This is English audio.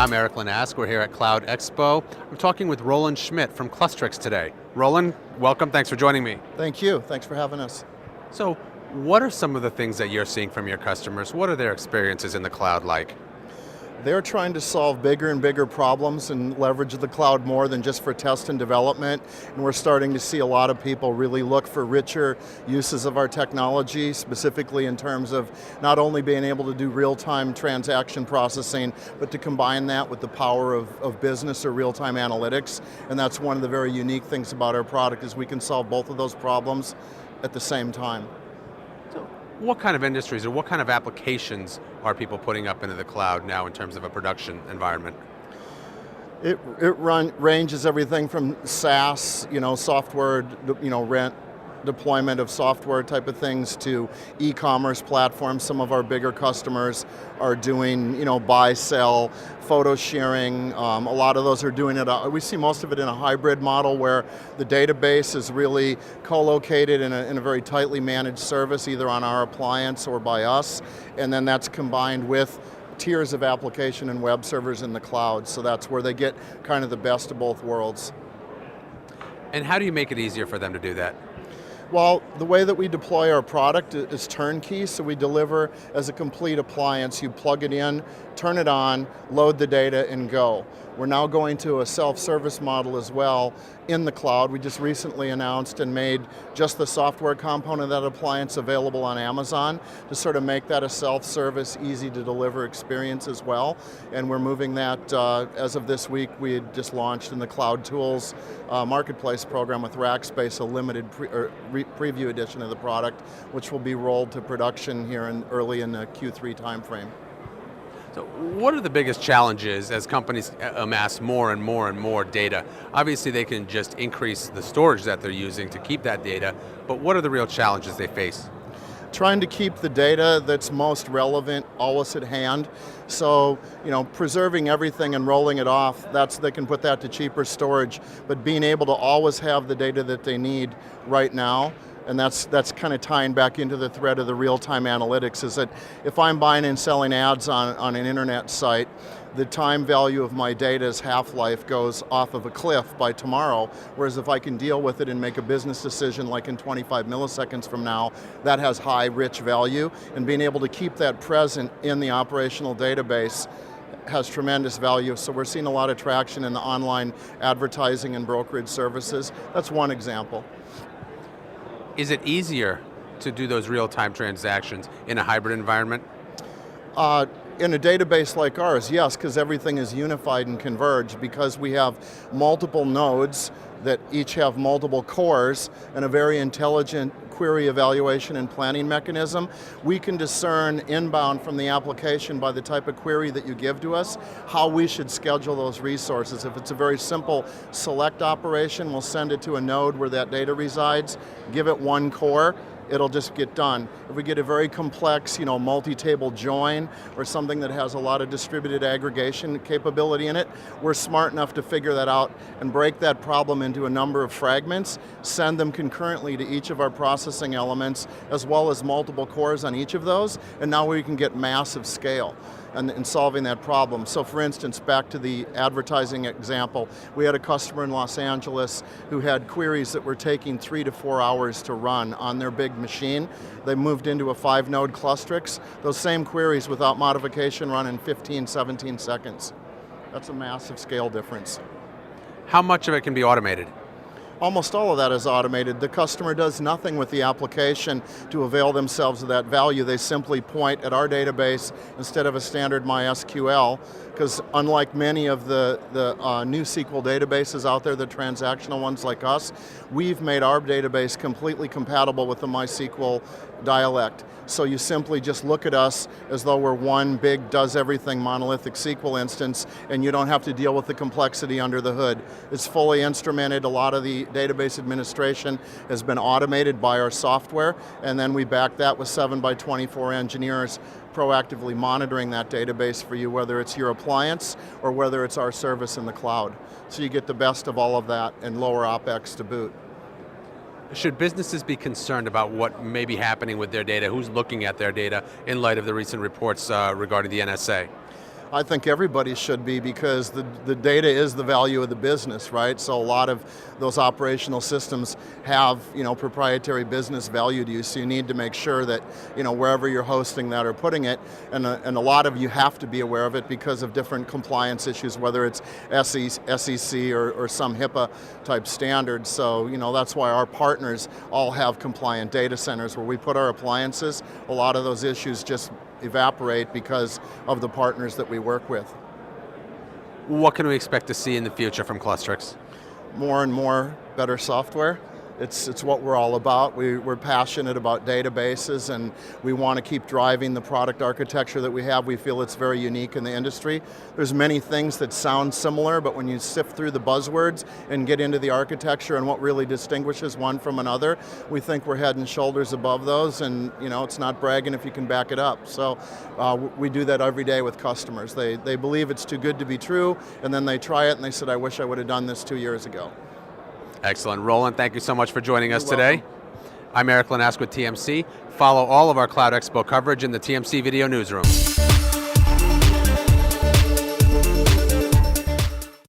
I'm Eric Lanask. We're here at Cloud Expo. I'm talking with Roland Schmidt from Clustrix today. Roland, welcome. Thanks for joining me. Thank you. Thanks for having us. So, what are some of the things that you're seeing from your customers? What are their experiences in the cloud like? They're trying to solve bigger and bigger problems and leverage the cloud more than just for test and development. And we're starting to see a lot of people really look for richer uses of our technology, specifically in terms of not only being able to do real-time transaction processing, but to combine that with the power of business or real-time analytics. And that's one of the very unique things about our product is we can solve both of those problems at the same time. What kind of industries or what kind of applications are people putting up into the cloud now in terms of a production environment? It ranges everything from SaaS, software, rent, deployment of software type of things to e-commerce platforms. Some of our bigger customers are doing, buy, sell, photo sharing. A lot of those are doing it. We see most of it in a hybrid model where the database is really co-located in a very tightly managed service, either on our appliance or by us, and then that's combined with tiers of application and web servers in the cloud. So that's where they get kind of the best of both worlds. And how do you make it easier for them to do that? Well, the way that we deploy our product is turnkey, so we deliver as a complete appliance. You plug it in, turn it on, load the data, and go. We're now going to a self-service model as well in the cloud. We just recently announced and made just the software component of that appliance available on Amazon to sort of make that a self-service, easy to deliver experience as well. And we're moving that, as of this week, we had just launched in the Cloud Tools Marketplace program with Rackspace, a limited preview edition of the product, which will be rolled to production here early in the Q3 timeframe. So what are the biggest challenges as companies amass more and more and more data? Obviously they can just increase the storage that they're using to keep that data, but what are the real challenges they face? Trying to keep the data that's most relevant always at hand. So, preserving everything and rolling it off, they can put that to cheaper storage, but being able to always have the data that they need right now. And that's kind of tying back into the thread of the real-time analytics, is that if I'm buying and selling ads on an internet site, the time value of my data's half-life goes off of a cliff by tomorrow, whereas if I can deal with it and make a business decision like in 25 milliseconds from now, that has high, rich value, and being able to keep that present in the operational database has tremendous value. So we're seeing a lot of traction in the online advertising and brokerage services. That's one example. Is it easier to do those real-time transactions in a hybrid environment? In a database like ours, yes, because everything is unified and converged, because we have multiple nodes that each have multiple cores and a very intelligent query evaluation and planning mechanism. We can discern inbound from the application by the type of query that you give to us, how we should schedule those resources. If it's a very simple select operation, we'll send it to a node where that data resides, give it one core, it'll just get done. If we get a very complex, multi-table join or something that has a lot of distributed aggregation capability in it, we're smart enough to figure that out and break that problem into a number of fragments, send them concurrently to each of our processing elements, as well as multiple cores on each of those, and now we can get massive scale in solving that problem. So for instance, back to the advertising example, we had a customer in Los Angeles who had queries that were taking 3 to 4 hours to run on their big machine. They moved into a 5-node Clustrix. Those same queries without modification run in 15, 17 seconds. That's a massive scale difference. How much of it can be automated? Almost all of that is automated. The customer does nothing with the application to avail themselves of that value. They simply point at our database instead of a standard MySQL, because unlike many of the new SQL databases out there, the transactional ones like us, we've made our database completely compatible with the MySQL dialect. So you simply just look at us as though we're one big does-everything monolithic SQL instance, and you don't have to deal with the complexity under the hood. It's fully instrumented. A lot of the database administration has been automated by our software, and then we back that with 7x24 engineers proactively monitoring that database for you, whether it's your appliance or whether it's our service in the cloud. So you get the best of all of that and lower OpEx to boot. Should businesses be concerned about what may be happening with their data? Who's looking at their data in light of the recent reports regarding the NSA? I think everybody should be, because the data is the value of the business, right? So a lot of those operational systems have, proprietary business value to you, so you need to make sure that, wherever you're hosting that or putting it, and a lot of you have to be aware of it because of different compliance issues, whether it's SEC or some HIPAA type standards. So, that's why our partners all have compliant data centers where we put our appliances. A lot of those issues just evaporate because of the partners that we work with. What can we expect to see in the future from Clustrix? More and more better software. It's what we're all about. We're passionate about databases, and we want to keep driving the product architecture that we have. We feel it's very unique in the industry. There's many things that sound similar, but when you sift through the buzzwords and get into the architecture and what really distinguishes one from another, we think we're head and shoulders above those, and it's not bragging if you can back it up. So we do that every day with customers. They believe it's too good to be true, and then they try it and they said, I wish I would have done this 2 years ago. Excellent. Roland, thank you so much for joining us You're today. welcome. I'm Eric Lanask with TMC. Follow all of our Cloud Expo coverage in the TMC Video Newsroom.